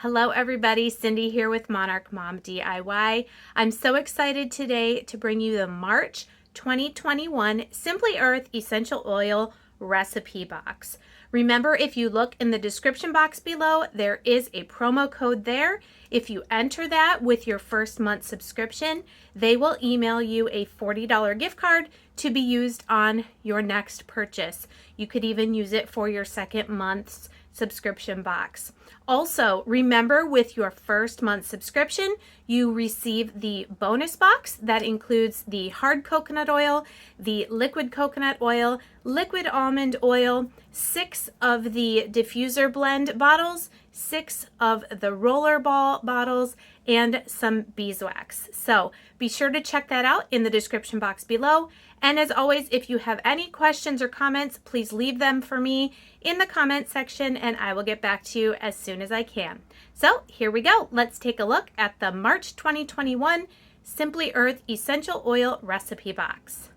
Hello everybody, Cindy here with Monarch Mom DIY. I'm so excited today to bring you the March 2021 Simply Earth Essential Oil Recipe Box. Remember, if you look in the description box below, there is a promo code there. If you enter that with your first month subscription, they will email you a $40 gift card to be used on your next purchase. You could even use it for your second month's subscription box. Also, remember, with your first month subscription, you receive the bonus box that includes the hard coconut oil, the liquid coconut oil, liquid almond oil, 6 of the diffuser blend bottles, 6 of the roller ball bottles, and some beeswax. So be sure to check that out in the description box below. And as always, if you have any questions or comments, please leave them for me in the comment section and I will get back to you as soon as I can. So here we go. Let's take a look at the March 2021 Simply Earth Essential Oil Recipe Box.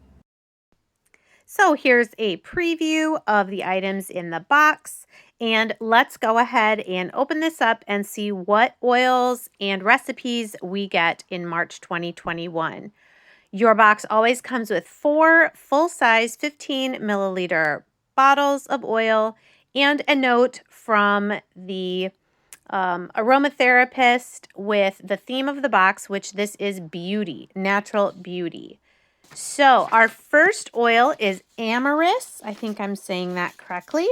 So here's a preview of the items in the box, and let's go ahead and open this up and see what oils and recipes we get in March 2021. Your box always comes with 4 full-size 15 milliliter bottles of oil and a note from the aromatherapist with the theme of the box, which this is beauty, natural beauty. So our first oil is Amyris. I think I'm saying that correctly.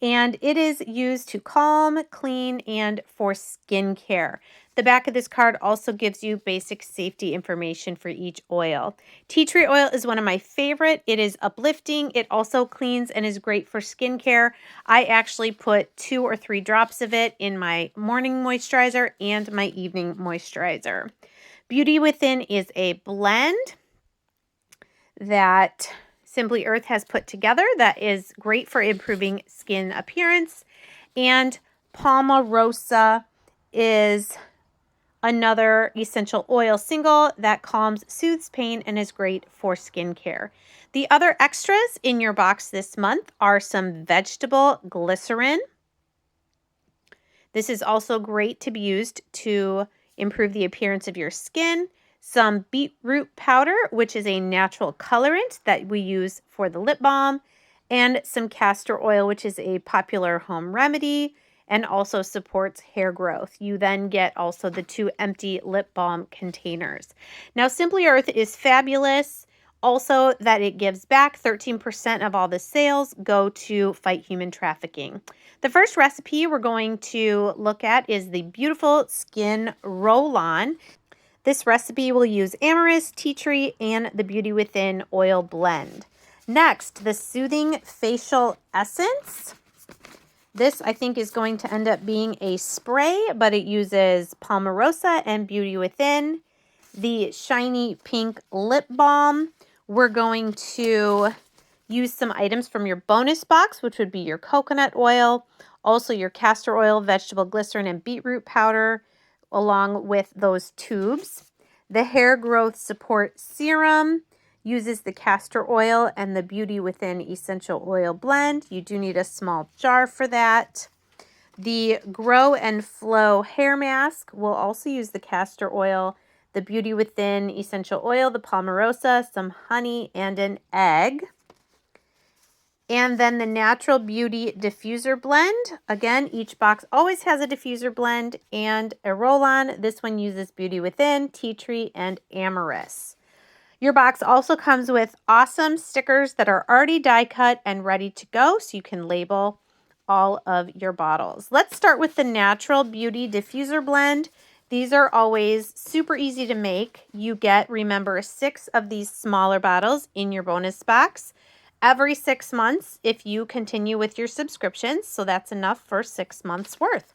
And it is used to calm, clean, and for skincare. The back of this card also gives you basic safety information for each oil. Tea tree oil is one of my favorite. It is uplifting. It also cleans and is great for skincare. I actually put 2 or 3 drops of it in my morning moisturizer and my evening moisturizer. Beauty Within is a blend that Simply Earth has put together that is great for improving skin appearance. And Palmarosa is another essential oil single that calms, soothes pain, and is great for skincare. The other extras in your box this month are some vegetable glycerin. This is also great to be used to improve the appearance of your skin. Some beetroot powder, which is a natural colorant that we use for the lip balm, and some castor oil, which is a popular home remedy and also supports hair growth. You then get also the 2 empty lip balm containers. Now, Simply Earth is fabulous. Also, that it gives back 13% of all the sales go to fight human trafficking. The first recipe we're going to look at is the Beautiful Skin Roll-On. This recipe will use Amyris, tea tree, and the Beauty Within oil blend. Next, the Soothing Facial Essence. This, I think, is going to end up being a spray, but it uses Palmarosa and Beauty Within. The Shiny Pink Lip Balm. We're going to use some items from your bonus box, which would be your coconut oil, also your castor oil, vegetable glycerin, and beetroot powder, along with those tubes. The Hair Growth Support Serum uses the castor oil and the Beauty Within Essential Oil blend. You do need a small jar for that. The Grow and Flow Hair Mask will also use the castor oil, the Beauty Within Essential Oil, the Palmarosa, some honey, and an egg. And then the Natural Beauty Diffuser Blend. Again, each box always has a diffuser blend and a roll-on. This one uses Beauty Within, tea tree, and Amyris. Your box also comes with awesome stickers that are already die cut and ready to go, so you can label all of your bottles. Let's start with the Natural Beauty Diffuser Blend. These are always super easy to make. You get, remember, 6 of these smaller bottles in your bonus box every 6 months if you continue with your subscriptions. So that's enough for 6 months worth.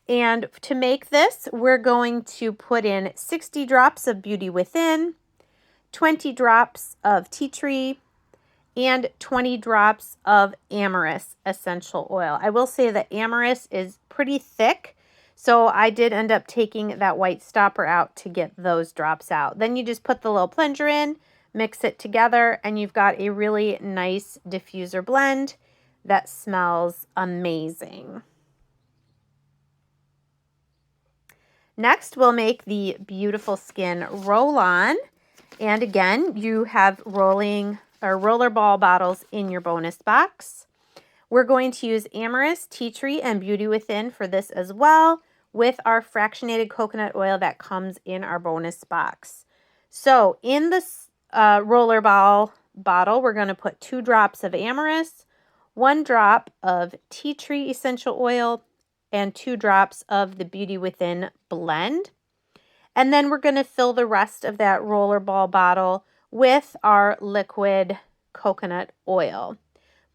And to make this, we're going to put in 60 drops of Beauty Within, 20 drops of tea tree, and 20 drops of Amyris essential oil. I will say that Amyris is pretty thick, so I did end up taking that white stopper out to get those drops out. Then you just put the little plunger in, mix it together, and you've got a really nice diffuser blend that smells amazing. Next, we'll make the Beautiful Skin roll-on. And again, you have roller ball bottles in your bonus box. We're going to use Amorous, Tea Tree, and Beauty Within for this as well, with our fractionated coconut oil that comes in our bonus box. So in this roller ball bottle, we're going to put 2 drops of Amorous, 1 drop of Tea Tree Essential Oil, and 2 drops of the Beauty Within blend. And then we're going to fill the rest of that roller ball bottle with our liquid coconut oil.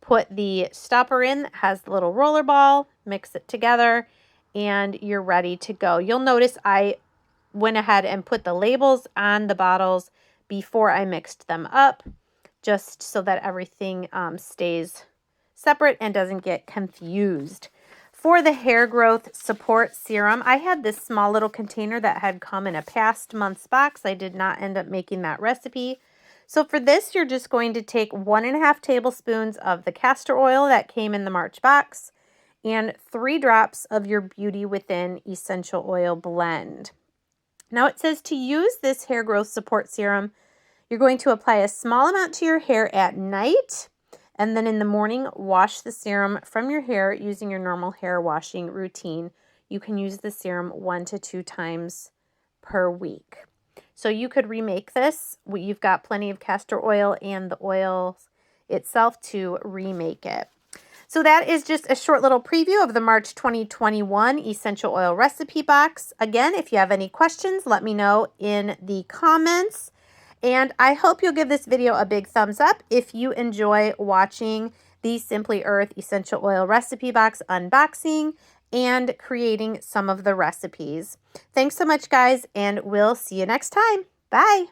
Put the stopper in that has the little roller ball, mix it together, and you're ready to go. You'll notice I went ahead and put the labels on the bottles before I mixed them up, just so that everything stays separate and doesn't get confused. For the hair growth support serum, I had this small little container that had come in a past month's box. I did not end up making that recipe. So for this, you're just going to take 1.5 tablespoons of the castor oil that came in the March box and 3 drops of your Beauty Within essential oil blend. Now it says to use this hair growth support serum, you're going to apply a small amount to your hair at night, and then in the morning, wash the serum from your hair using your normal hair washing routine. You can use the serum 1 to 2 times per week. So you could remake this. You've got plenty of castor oil and the oil itself to remake it. So that is just a short little preview of the March 2021 Essential Oil Recipe Box. Again, if you have any questions, let me know in the comments. And I hope you'll give this video a big thumbs up if you enjoy watching the Simply Earth Essential Oil Recipe Box unboxing and creating some of the recipes. Thanks so much, guys, and we'll see you next time. Bye.